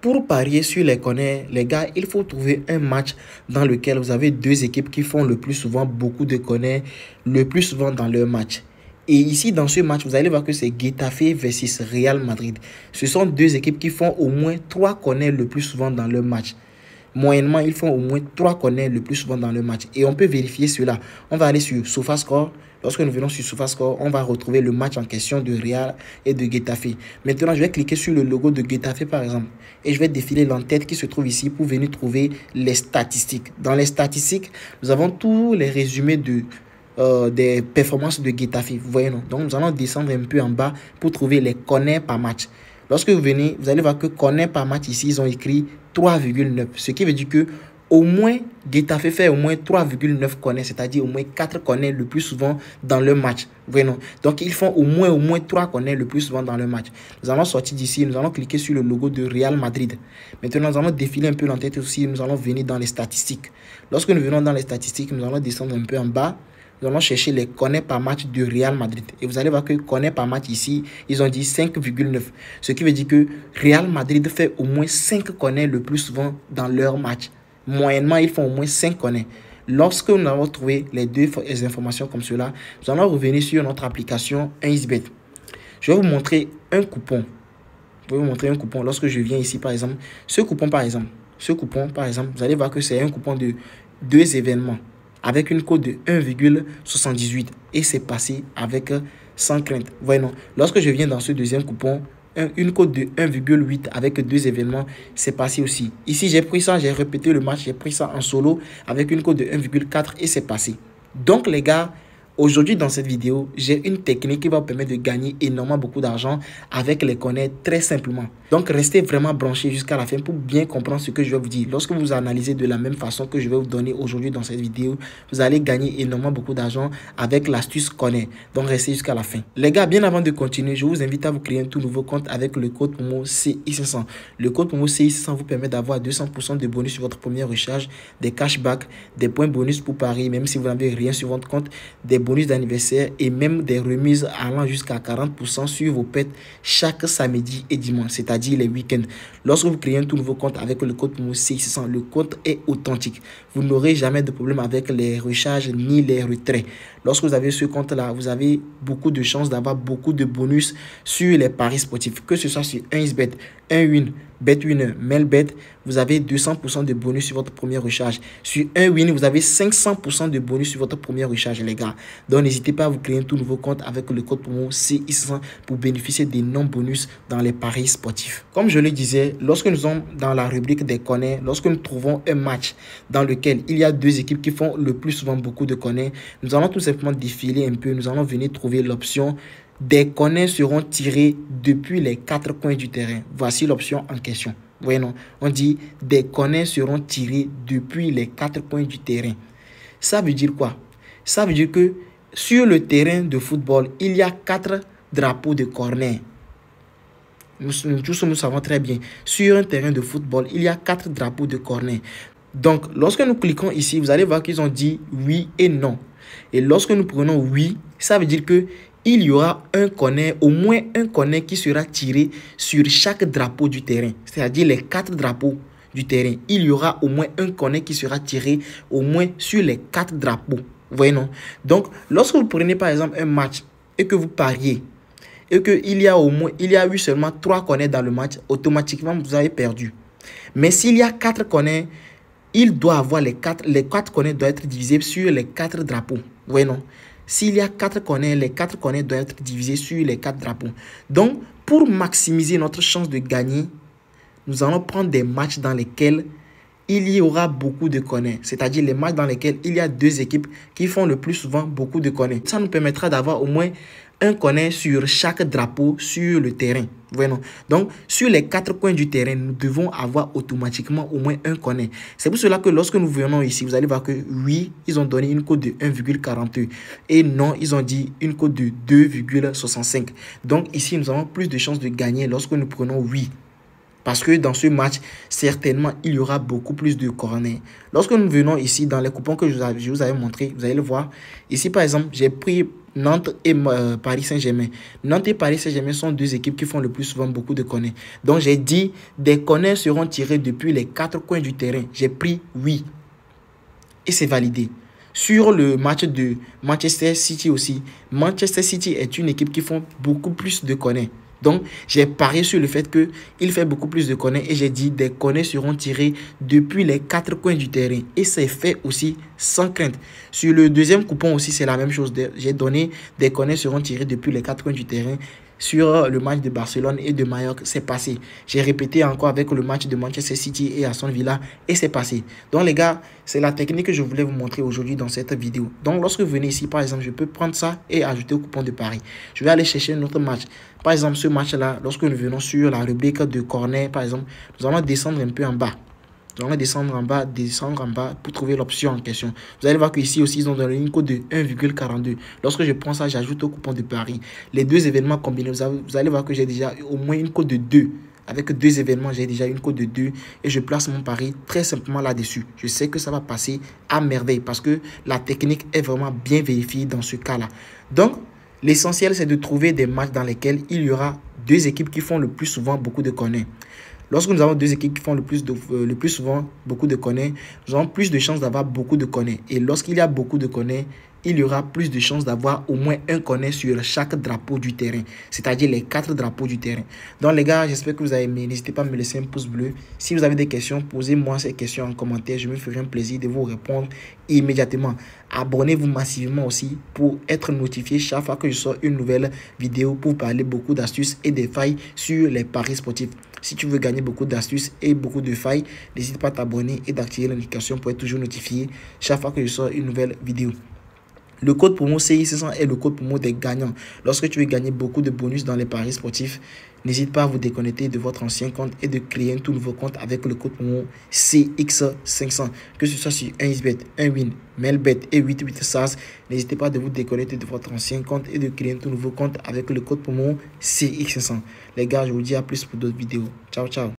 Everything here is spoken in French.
Pour parier sur les corners, les gars, il faut trouver un match dans lequel vous avez deux équipes qui font le plus souvent beaucoup de corners, le plus souvent dans leur match. Et ici, dans ce match, vous allez voir que c'est Getafe versus Real Madrid. Ce sont deux équipes qui font au moins 3 corners le plus souvent dans leur match. Moyennement, ils font au moins 3 corners le plus souvent dans le match. Et on peut vérifier cela. On va aller sur SofaScore. Lorsque nous venons sur SofaScore, on va retrouver le match en question de Real et de Getafe. Maintenant, je vais cliquer sur le logo de Getafe, par exemple. Et je vais défiler l'entête qui se trouve ici pour venir trouver les statistiques. Dans les statistiques, nous avons tous les résumés des performances de Getafe. Vous voyez, non? Donc, nous allons descendre un peu en bas pour trouver les corners par match. Lorsque vous venez, vous allez voir que corner par match ici, ils ont écrit 3,9. Ce qui veut dire que au moins, Getafe fait au moins 3,9 corners, c'est-à-dire au moins 4 corners le plus souvent dans le match. Vous voyez, non? Donc, ils font au moins 3 corners le plus souvent dans le match. Nous allons sortir d'ici, nous allons cliquer sur le logo de Real Madrid. Maintenant, nous allons défiler un peu l'entête aussi, nous allons venir dans les statistiques. Lorsque nous venons dans les statistiques, nous allons descendre un peu en bas. Nous allons chercher les corners par match de Real Madrid. Et vous allez voir que corners par match ici, ils ont dit 5,9. Ce qui veut dire que Real Madrid fait au moins 5 corners le plus souvent dans leur match. Moyennement, ils font au moins 5 corners. Lorsque nous avons trouvé les deux informations comme cela, nous allons revenir sur notre application 1xBet. Je vais vous montrer un coupon. Je vais vous montrer un coupon. Lorsque je viens ici, par exemple, ce coupon, par exemple, vous allez voir que c'est un coupon de 2 événements, avec une cote de 1,78 et c'est passé avec sans crainte. Voyez, non. Lorsque je viens dans ce deuxième coupon, une cote de 1,8 avec 2 événements, c'est passé aussi. Ici, j'ai pris ça, j'ai répété le match, j'ai pris ça en solo avec une cote de 1,4 et c'est passé. Donc, les gars, aujourd'hui, dans cette vidéo, j'ai une technique qui va vous permettre de gagner énormément beaucoup d'argent avec les corners très simplement. Donc, restez vraiment branchés jusqu'à la fin pour bien comprendre ce que je vais vous dire. Lorsque vous analysez de la même façon que je vais vous donner aujourd'hui dans cette vidéo, vous allez gagner énormément beaucoup d'argent avec l'astuce corner. Donc, restez jusqu'à la fin. Les gars, bien avant de continuer, je vous invite à vous créer un tout nouveau compte avec le code promo CI500. Le code promo CI500 vous permet d'avoir 200% de bonus sur votre première recharge, des cashbacks, des points bonus pour parier, même si vous n'avez rien sur votre compte, des bonus d'anniversaire et même des remises allant jusqu'à 40% sur vos pets chaque samedi et dimanche, c'est-à-dire les week-ends. Lorsque vous créez un tout nouveau compte avec le code promo CI600, le compte est authentique. Vous n'aurez jamais de problème avec les recharges ni les retraits. Lorsque vous avez ce compte-là, vous avez beaucoup de chances d'avoir beaucoup de bonus sur les paris sportifs, que ce soit sur 1xBet, 1win, BetWinner, Melbet, vous avez 200% de bonus sur votre première recharge. Sur 1win, vous avez 500% de bonus sur votre première recharge, les gars. Donc, n'hésitez pas à vous créer un tout nouveau compte avec le code promo CI100 pour bénéficier des non-bonus dans les paris sportifs. Comme je le disais, lorsque nous sommes dans la rubrique des corners, lorsque nous trouvons un match dans lequel il y a deux équipes qui font le plus souvent beaucoup de corners, nous allons tout simplement défiler un peu. Nous allons venir trouver l'option des corners seront tirés depuis les 4 coins du terrain. Voici l'option en question. Vous voyez, non? On dit des corners seront tirés depuis les 4 coins du terrain. Ça veut dire quoi? Ça veut dire que sur le terrain de football, il y a 4 drapeaux de corner. Nous savons très bien. Sur un terrain de football, il y a 4 drapeaux de corner. Donc, lorsque nous cliquons ici, vous allez voir qu'ils ont dit oui et non. Et lorsque nous prenons oui, ça veut dire que il y aura un corner, au moins un corner qui sera tiré sur chaque drapeau du terrain. C'est-à-dire les 4 drapeaux du terrain. Il y aura au moins un corner qui sera tiré au moins sur les 4 drapeaux. Vous voyez, non? Donc, lorsque vous prenez par exemple un match et que vous pariez et qu'il y a eu seulement 3 corners dans le match, automatiquement vous avez perdu. Mais s'il y a 4 corners, il doit avoir les 4 corners doivent être divisés sur les 4 drapeaux. Vous voyez, non? S'il y a 4 corners, les 4 corners doivent être divisés sur les 4 drapeaux. Donc, pour maximiser notre chance de gagner, nous allons prendre des matchs dans lesquels il y aura beaucoup de corners. C'est-à-dire les matchs dans lesquels il y a 2 équipes qui font le plus souvent beaucoup de corners. Ça nous permettra d'avoir au moins un corner sur chaque drapeau sur le terrain. Voilà. Donc, sur les 4 coins du terrain, nous devons avoir automatiquement au moins un corner. C'est pour cela que lorsque nous venons ici, vous allez voir que oui, ils ont donné une cote de 1,42 et non, ils ont dit une cote de 2,65. Donc, ici, nous avons plus de chances de gagner lorsque nous prenons oui. Parce que dans ce match, certainement, il y aura beaucoup plus de corners. Lorsque nous venons ici, dans les coupons que je vous avais montré, vous allez le voir. Ici, par exemple, j'ai pris Nantes et Paris Saint-Germain. Nantes et Paris Saint-Germain sont deux équipes qui font le plus souvent beaucoup de corners. Donc j'ai dit des corners seront tirés depuis les 4 coins du terrain. J'ai pris oui. Et c'est validé. Sur le match de Manchester City aussi, Manchester City est une équipe qui font beaucoup plus de corners. Donc, j'ai parié sur le fait qu'il fait beaucoup plus de corners et j'ai dit des corners seront tirés depuis les 4 coins du terrain. Et c'est fait aussi sans crainte. Sur le deuxième coupon aussi, c'est la même chose. J'ai donné des corners seront tirés depuis les 4 coins du terrain. Sur le match de Barcelone et de Mallorca, c'est passé. J'ai répété encore avec le match de Manchester City et Aston Villa et c'est passé. Donc les gars, c'est la technique que je voulais vous montrer aujourd'hui dans cette vidéo. Donc lorsque vous venez ici, par exemple, je peux prendre ça et ajouter au coupon de Paris. Je vais aller chercher un autre match. Par exemple, ce match-là, lorsque nous venons sur la rubrique de corner, par exemple, nous allons descendre un peu en bas. Nous allons descendre en bas pour trouver l'option en question. Vous allez voir qu'ici aussi, ils ont donné une cote de 1,42. Lorsque je prends ça, j'ajoute au coupon de Paris. Les deux événements combinés, vous allez voir que j'ai déjà au moins une cote de 2. Avec deux événements, j'ai déjà une cote de 2 et je place mon pari très simplement là-dessus. Je sais que ça va passer à merveille parce que la technique est vraiment bien vérifiée dans ce cas-là. Donc, l'essentiel, c'est de trouver des matchs dans lesquels il y aura deux équipes qui font le plus souvent beaucoup de corners. Lorsque nous avons deux équipes qui font le plus souvent beaucoup de corners, nous avons plus de chances d'avoir beaucoup de corners. Et lorsqu'il y a beaucoup de corners, il y aura plus de chances d'avoir au moins un corner sur chaque drapeau du terrain. C'est-à-dire les 4 drapeaux du terrain. Donc les gars, j'espère que vous avez aimé. N'hésitez pas à me laisser un pouce bleu. Si vous avez des questions, posez-moi ces questions en commentaire. Je me ferai un plaisir de vous répondre immédiatement. Abonnez-vous massivement aussi pour être notifié chaque fois que je sors une nouvelle vidéo pour parler beaucoup d'astuces et des failles sur les paris sportifs. Si tu veux gagner beaucoup d'astuces et beaucoup de failles, n'hésite pas à t'abonner et d'activer la notification pour être toujours notifié chaque fois que je sors une nouvelle vidéo. Le code promo CI600 est le code promo des gagnants. Lorsque tu veux gagner beaucoup de bonus dans les paris sportifs, n'hésite pas à vous déconnecter de votre ancien compte et de créer un tout nouveau compte avec le code promo CX500. Que ce soit sur 1xBet, 1win, Melbet et 88SARS, n'hésitez pas à vous déconnecter de votre ancien compte et de créer un tout nouveau compte avec le code promo CX500. Les gars, je vous dis à plus pour d'autres vidéos. Ciao, ciao.